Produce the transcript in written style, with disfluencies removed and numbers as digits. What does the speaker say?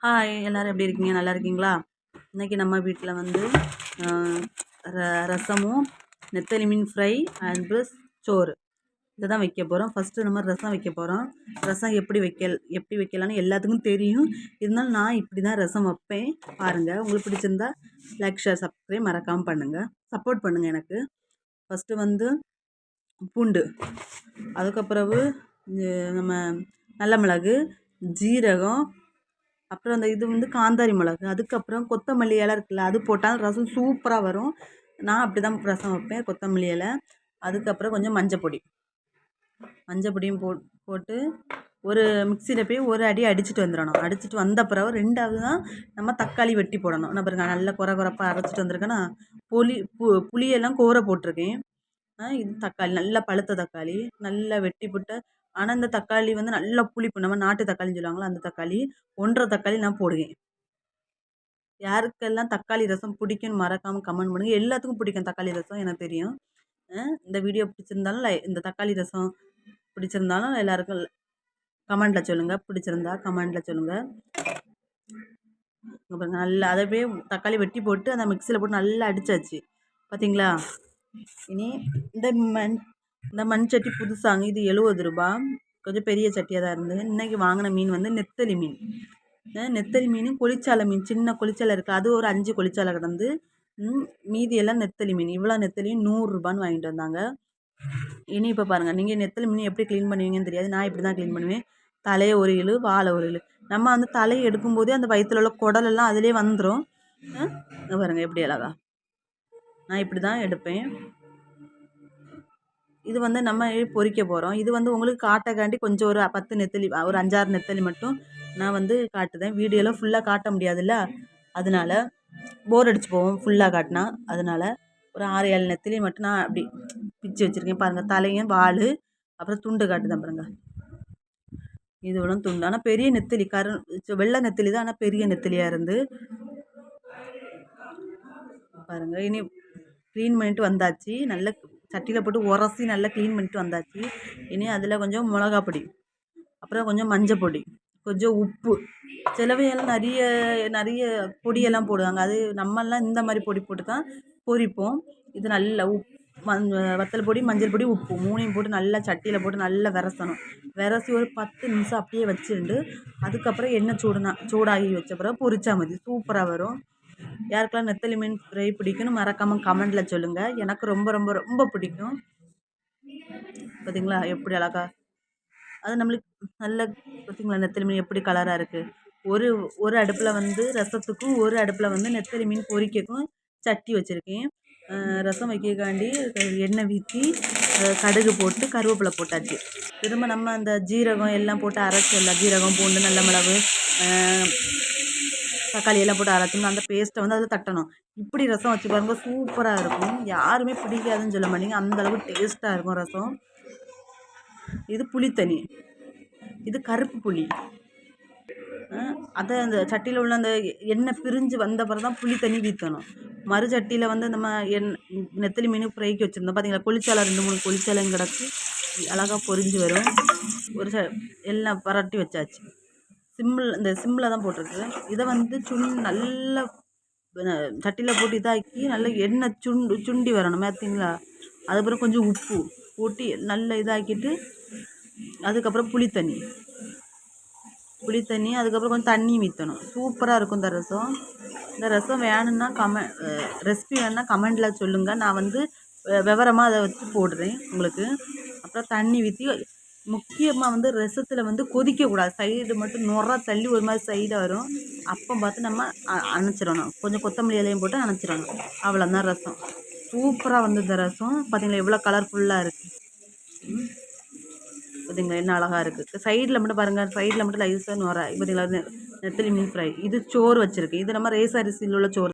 Hi எல்லோரும் எப்படி இருக்கீங்க? நல்லா இருக்கீங்களா? இன்றைக்கி நம்ம வீட்டில் வந்து ரசமும் நெத்தலி மீன் ஃப்ரை அண்ட் ப்ளஸ் சோறு இதை தான் வைக்க போகிறோம். ஃபஸ்ட்டு நம்ம ரசம் வைக்க போகிறோம். ரசம் எப்படி வைக்கலான்னு எல்லாத்துக்கும் தெரியும். இருந்தாலும் நான் இப்படி தான் ரசம் வைப்பேன். பாருங்கள், உங்களுக்கு பிடிச்சிருந்தா லைக் ஷேர் சப்ஸ்கிரைப் மறக்காமல் பண்ணுங்கள், சப்போர்ட் பண்ணுங்கள் எனக்கு. ஃபஸ்ட்டு வந்து பூண்டு, அதுக்கப்புறவு நம்ம நல்ல மிளகு, ஜீரகம், அப்புறம் அந்த இது வந்து காந்தாரி மிளகு, அதுக்கப்புறம் கொத்தமல்லி இலை இருக்குல்ல, அது போட்டால் ரசம் சூப்பராக வரும். நான் அப்படி தான் ரசம் வைப்பேன். கொத்தமல்லி இலை, அதுக்கப்புறம் கொஞ்சம் மஞ்சப்பொடியும் போட்டு ஒரு மிக்சியில் போய் ஒரு அடி அடிச்சுட்டு வந்துடணும். அடிச்சுட்டு வந்த பிறகு ரெண்டாவது தான் நம்ம தக்காளி வெட்டி போடணும். நான் பாருங்க நல்லா குறப்பாக அரைச்சிட்டு வந்திருக்கேன்னா, புளியெல்லாம் கோர போட்டிருக்கேன். இது தக்காளி நல்லா பழுத்த தக்காளி நல்லா வெட்டி போட்டு. ஆனால் இந்த தக்காளி வந்து நல்லா புளிப்பு, நம்ம நாட்டு தக்காளின்னு சொல்லுவாங்களா அந்த தக்காளி 1.5 தக்காளி நான் போடுவேன். யாருக்கெல்லாம் தக்காளி ரசம் பிடிக்கும்னு மறக்காமல் கமெண்ட் பண்ணுங்கள். எல்லாத்துக்கும் பிடிக்கும் தக்காளி ரசம், எனக்கு தெரியும். இந்த வீடியோ பிடிச்சிருந்தாலும் இந்த தக்காளி ரசம் பிடிச்சிருந்தாலும் எல்லாருக்கும் கமெண்டில் சொல்லுங்கள். பிடிச்சிருந்தா கமெண்டில் சொல்லுங்கள். அப்புறம் நல்லா அதை போய் தக்காளி வெட்டி போட்டு அந்த மிக்சியில் போட்டு நல்லா அடித்தாச்சு. பார்த்தீங்களா? இனி இந்த மண் சட்டி புதுசாங்க, இது 70 ரூபா, கொஞ்சம் பெரிய சட்டியாக தான் இருந்தது. இன்றைக்கி வாங்கின மீன் வந்து நெத்தலி மீன். நெத்தலி மீன் கொளிச்சாலை மீன், சின்ன கொளிச்சாலை இருக்குது, அது ஒரு 5 கொளிச்சாலை கிடந்து. மீதியெல்லாம் நெத்தலி மீன். இவ்வளோ நெத்தலியும் 100 ரூபான்னு வாங்கிட்டு வந்தாங்க. இனி இப்போ பாருங்கள், நீங்கள் நெத்தலி மீன் எப்படி க்ளீன் பண்ணுவீங்கன்னு தெரியாது. நான் இப்படி தான் க்ளீன் பண்ணுவேன். தலையை ஒரு இழு, வாழை ஒரு இழு. நம்ம வந்து தலையை எடுக்கும்போதே அந்த வயிற்றுல உள்ள குடலெல்லாம் அதிலே வந்துடும். பாருங்கள் எப்படி அழகா. நான் இப்படி தான் எடுப்பேன். இது வந்து நம்ம பொரிக்க போகிறோம். இது வந்து உங்களுக்கு காட்டக்காண்டி கொஞ்சம் ஒரு 10 நெத்தலி, ஒரு 5-6 நெத்தலி மட்டும் நான் வந்து காட்டுதேன். வீடியோவில் ஃபுல்லாக காட்ட முடியாதுல்ல, அதனால போர் அடிச்சு போவோம் ஃபுல்லாக காட்டினா. அதனால் ஒரு 6-7 நெத்தலி மட்டும் நான் அப்படி பிச்சு வச்சுருக்கேன். பாருங்கள், தலையும் வால், அப்புறம் துண்டு காட்டுதான் பாருங்கள். இது ஒன்றும் துண்டு, ஆனால் பெரிய நெத்தலி, வெள்ளை நெத்தலி தான், ஆனால் பெரிய நெத்தலியாக இருந்து. பாருங்கள், இனி க்ளீன் பண்ணிட்டு வந்தாச்சு. நல்ல சட்டியில் போட்டு உரசி நல்லா க்ளீன் பண்ணிட்டு வந்தாச்சு. இனி அதில் கொஞ்சம் மிளகா பொடி, அப்புறம் கொஞ்சம் மஞ்சள் பொடி, கொஞ்சம் உப்பு. சிலவையெல்லாம் நிறைய பொடியெல்லாம் போடுவாங்க. அது நம்மெல்லாம் இந்த மாதிரி பொடி போட்டு தான் பொரிப்போம். இது நல்லா வத்தல் பொடி, மஞ்சள் பொடி, உப்பு 3ஐயும் போட்டு நல்லா சட்டியில் போட்டு நல்லா விரசணும். விரசி ஒரு 10 நிமிஷம் அப்படியே வச்சுருந்து அதுக்கப்புறம் எண்ணெய் சூடாகி வச்ச பிறகு பொரிச்சா மதி சூப்பராக வரும். யாருக்கெல்லாம் நெத்தலி மீன் ஃப்ரை பிடிக்குன்னு மறக்காமல் கமெண்டில் சொல்லுங்கள். எனக்கு ரொம்ப ரொம்ப ரொம்ப பிடிக்கும். பார்த்தீங்களா எப்படி அழகா. அது நம்மளுக்கு நல்ல பார்த்தீங்களா நெத்தலி மீன் எப்படி கலராக இருக்குது. ஒரு அடுப்பில் வந்து ரசத்துக்கும், ஒரு அடுப்பில் வந்து நெத்தலி மீன் பொரிக்கக்கும் சட்டி வச்சுருக்கேன். ரசம் வைக்கக்காண்டி எண்ணெய் ஊற்றி கடுகு போட்டு கருவேப்பிலை போட்டாச்சு. திரும்ப நம்ம அந்த ஜீரகம் எல்லாம் போட்டு அரைச்சிடலாம். ஜீரகம், பூண்டு, நல்ல மிளகு, தக்காளி எல்லாம் போட்டு அரைச்சோம்னா அந்த பேஸ்ட்டை வந்து அதில் தட்டணும். இப்படி ரசம் வச்சு பாருங்க, சூப்பராக இருக்கும். யாருமே பிடிக்காதுன்னு சொல்ல மாட்டீங்க, அந்தளவுக்கு டேஸ்ட்டாக இருக்கும் ரசம். இது புளித்தண்ணி, இது கருப்பு புளி. அதை அந்த சட்டியில் உள்ள அந்த எண்ணெய் பிரிஞ்சு வந்த பிறகு தான் புளி தண்ணி ஊற்றணும். மறு சட்டியில் வந்து நம்ம நெத்தலி மீன் ஃப்ரைக்கு வச்சுருந்தோம். பார்த்தீங்களா, கொளிச்சாலை 2-3 கொளிச்சாலையும் கிடச்சி அழகாக பொரிஞ்சு வரும். ஒரு எல்லாம் பரட்டி வச்சாச்சு. சிம்மில் தான் போட்டிருக்கு. இதை வந்து நல்லா சட்டியில் போட்டு இதாக்கி நல்லா எண்ணெய் சுண்டி வரணும். பார்த்தீங்களா, அதுக்கப்புறம் கொஞ்சம் உப்பு போட்டு நல்லா இதாக்கிட்டு அதுக்கப்புறம் புளித்தண்ணி, அதுக்கப்புறம் கொஞ்சம் தண்ணி ஊற்றணும். சூப்பராக இருக்கும் இந்த ரசம். இந்த ரசம் வேணும்னா ரெசிபி வேணுன்னா கமெண்டில் சொல்லுங்கள். நான் வந்து விவரமாக அதை வச்சு போடுறேன் உங்களுக்கு. அப்புறம் தண்ணி ஊற்றி முக்கியமாக வந்து ரசத்தில் வந்து கொதிக்கக்கூடாது. சைடு மட்டும் நுர தள்ளி ஒரு மாதிரி சைடாக வரும். அப்போ பார்த்து நம்ம அணைச்சிடணும். கொஞ்சம் கொத்தமல்லி இலையும் போட்டு அணைச்சிடணும். அவ்வளோதான் ரசம். சூப்பராக வந்து இந்த ரசம் பார்த்தீங்களா எவ்வளோ கலர்ஃபுல்லாக இருக்குது. பார்த்தீங்களா என்ன அழகாக இருக்குது. சைடில் மட்டும் பாருங்கள், சைடில் மட்டும் லைஸாக நுர. பார்த்தீங்களா நெத்தலி மீன் ஃப்ரை. இது சோறு வச்சுருக்கு. இது நம்ம ரேஸ் அரிசியில் உள்ள சோறு.